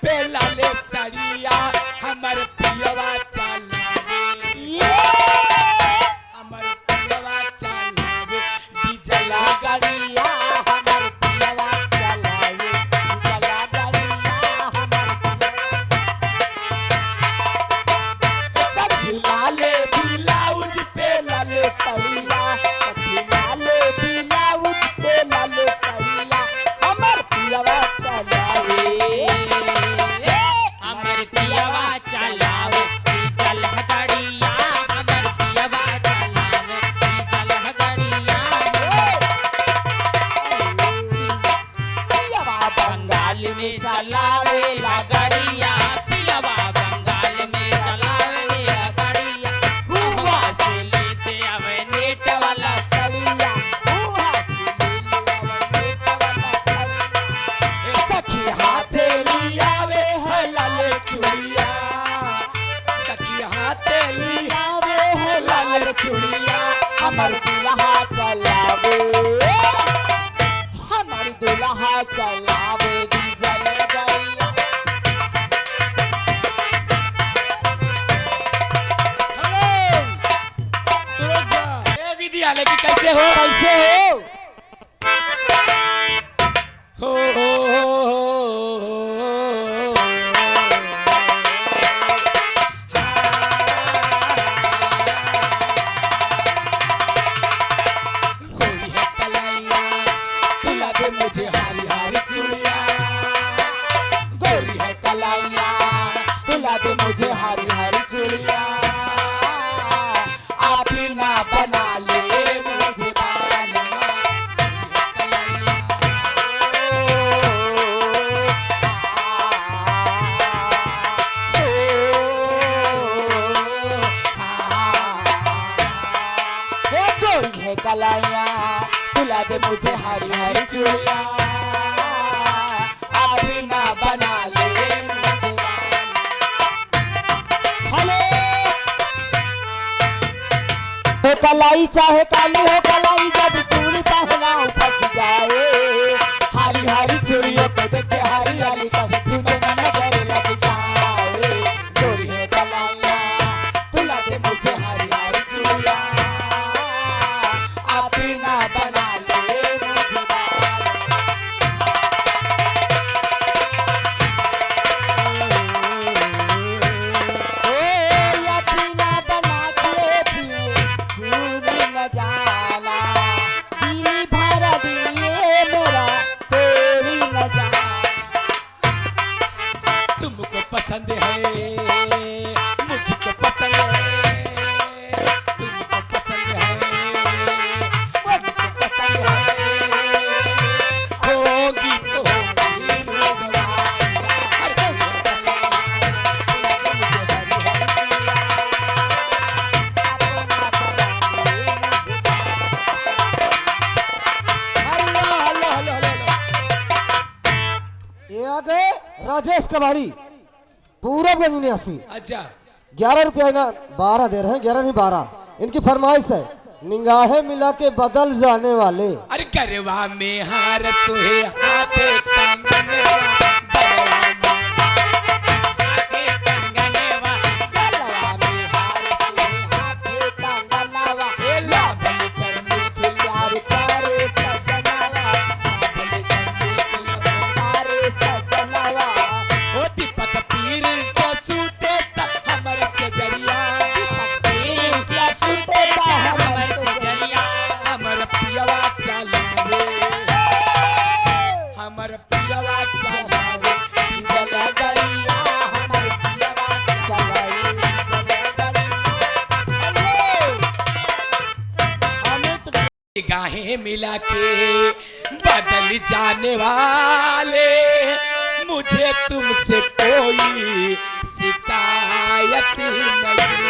पे लाले सड़िया हमर पियवा चलावे हमर पियवा चलावे डीजल गाड़िया हमर पियवा चलावे डीजल गाड़िया हमर सखी लाले ब्लाउज पे लाले सड़िया सखी लाले ब्लाउज पे लाले सड़िया हमर पियवा चलावे हमर पियवा चलावे डीजल गाड़िया हमर पियवा चलावे डीजल गाड़िया पियवा बंगाल में चलावे ला गाड़िया पियवा बंगाल में चलावे गाड़िया हुआ से लेते आवे नेट वाला सड़िया हुआ से लेते आवे नेट वाला सड़िया सखी हाथे लियावे है लाले चूड़िया सखी हाथे लियावे है लाले चूड़िया हमर दुल्हा चलावे हमर दुल्हा चलावे डीजल गाड़िया ए दीदी आले की कैसे हो गोरी है कलाइया तुला दे मुझे हारी हारी चूड़िया गोरी है कलाइया तुला दे मुझे हारी हारी चूड़िया आप ही ना बना ले मुझे बालमा गोरी है कलाइया तुला दे मुझे हरी हरी चूड़िया अभी ना बना ले मुझे हेलो हो कलाई चाहे काली हो कलाई जब चूड़ी पहना फंस जाए हरी हरी चूड़ियों को देख के हरी हरी का तुझे नजर लग जाए गोरी है कलाइया तुला दे मुझे हरी हरी चूड़िया अभी ना बना ले मुझे अभी ना बना के चूड़ी न जाना दिल भरा दिए मेरा तोड़ी न जाना तुमको पसंद है मुझको पसंद है तुमको पसंद है मुझको पसंद है होगी तो होगी रोज़गार हर कोई ये आगे राजेश कबाड़ी पूरबगंज निवासी अच्छा 11 रुपया ना 12 दे रहे हैं 11 नहीं 12 इनकी फरमाइश है निगाहें मिला के बदल जाने वाले अरे गरवा में हार सोहे हाथे कंगनवा गरवा में हाथे कंगनवा गरवा में हार सोहे हाथे कंगनवा ए लाभल करने के यार प्यारे सजनवा लाभल करने के प्यारे सजनवा ओ दीपक पीर से सूते सब हमर सजरिया दीपक पीर से सूते हमर सजरिया हमर पियवा चलावे हमर पियवा चलावे डीजल गाड़िया हमर पियवा चलावे निगाहें मिला के बदल जाने वाले मुझे तुमसे कोई शिकायत नहीं है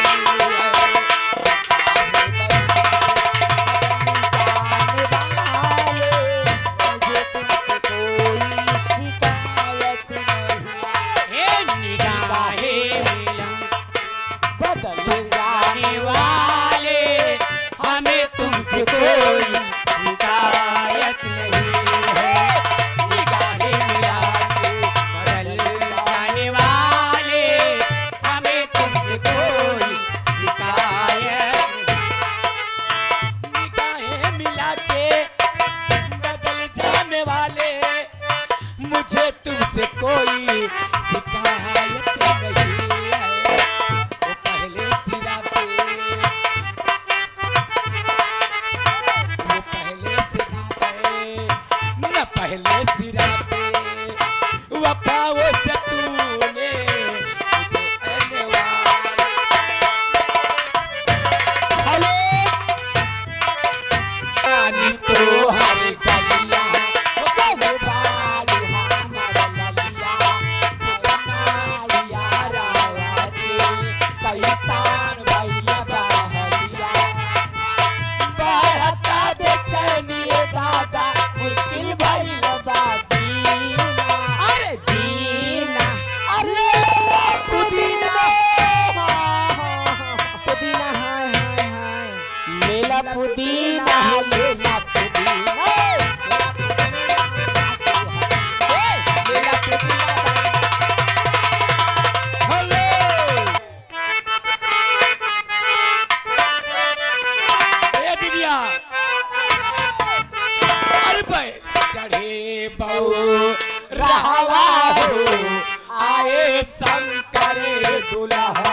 तुमसे कोई शिकायत नहीं है। वो पहले सिरा पे, वो पहले सिरा पे, न पहले सिरा पे वफाओं से तूने मुझे धन्यवाद। हेलो पानी तो हर गलिया वो कब बालू हमारा ललिया बनालिया रावा के कई सार भैया बहलिया बढ़ता बेचैनी दादा मुश्किल भैया बाजीना। अरे जीना अरे पुदीना पुदीना हाय हाय हाय मेला पुदीना मेला पुदीना मेला पुदीना। हेलो ए दीदिया अरे बैल चढ़े बहू रहावा हो आए शंकर दुल्हावा।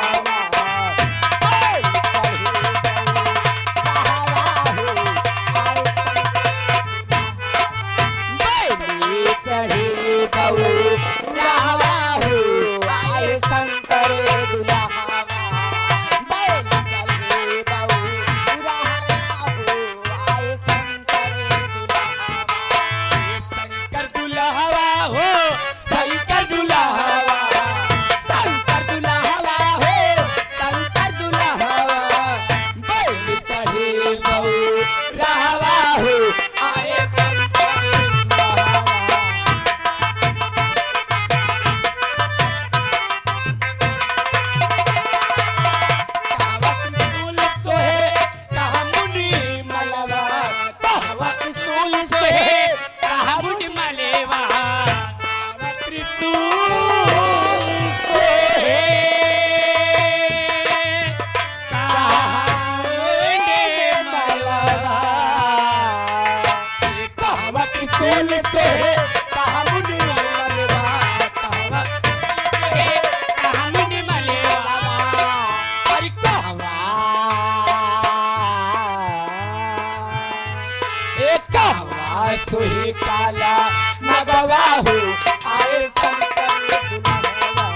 चढ़े बहू रहावा हो आए शंकर दुल्हावा। बैल चढ़े बहू रहावा हो आए शंकर दुल्हावा। शंकर दुल्हावा हो शंकर दुल्हावा, शंकर दुल्हावा हो शंकर दुल्हावा। बैल चढ़े बहू रहावा हो आए शंकर दुल्हावा। कहावत सूल सोहे कहा मुनि मलवा, कहावत सूल सोहे कहा मुनि मलेवा कहावत त्रिशूल सोहे कहा मुनि मलवा। ये कहावत त्रिशूल सोहे कहा मुनि मलवा, कहावत कहामुनि मलेवा अरे कहवा एक कहवा सोही काला नगवा हो आए शंकर दुल्हावा।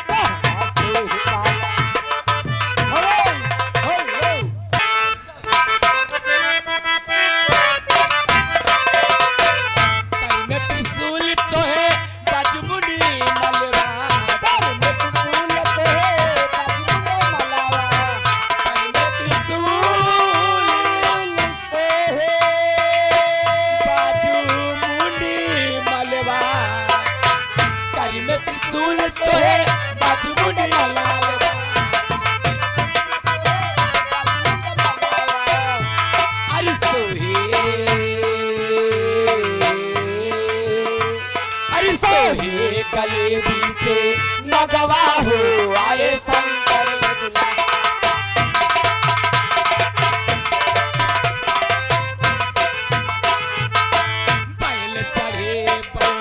कहवा सोही काला हो कर में त्रिशूल सोहे बजमुनि मलवा, कर में त्रिशूल सोहे बजमुनि मलवा। कर में त्रिशूल सोहे बजमुनि मलवा, कर में त्रिशूल सोहे बजमुनि मलवा। अरे सोहे अरे सोहे गले बीचे नगवा हो आए शंकर दुल्हावा। बैल चढ़े बहू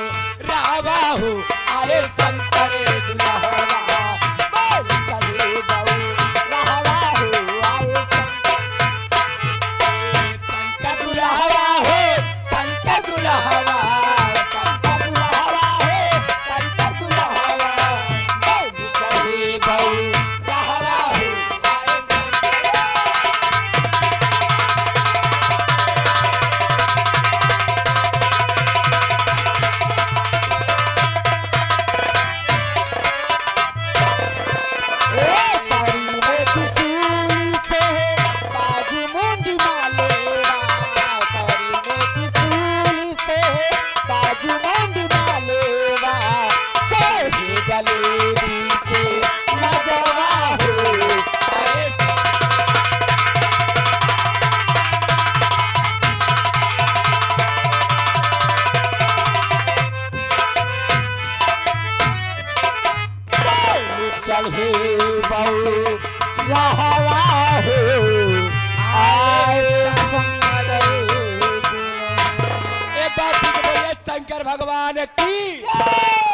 रावा हो आए शंकर दुल्हावा। बैल चढ़े बहू रावा हो आए शंकर दुल्हावा हो शंकर दुल्हावा, शंकर दुल्हावा हो शंकर दुल्हावा। बैल चढ़े बहू रावा हो आए शंकर। चढ़े बहू रहवा हो आए शंकर। एक बार फिर बोलिए शंकर भगवान की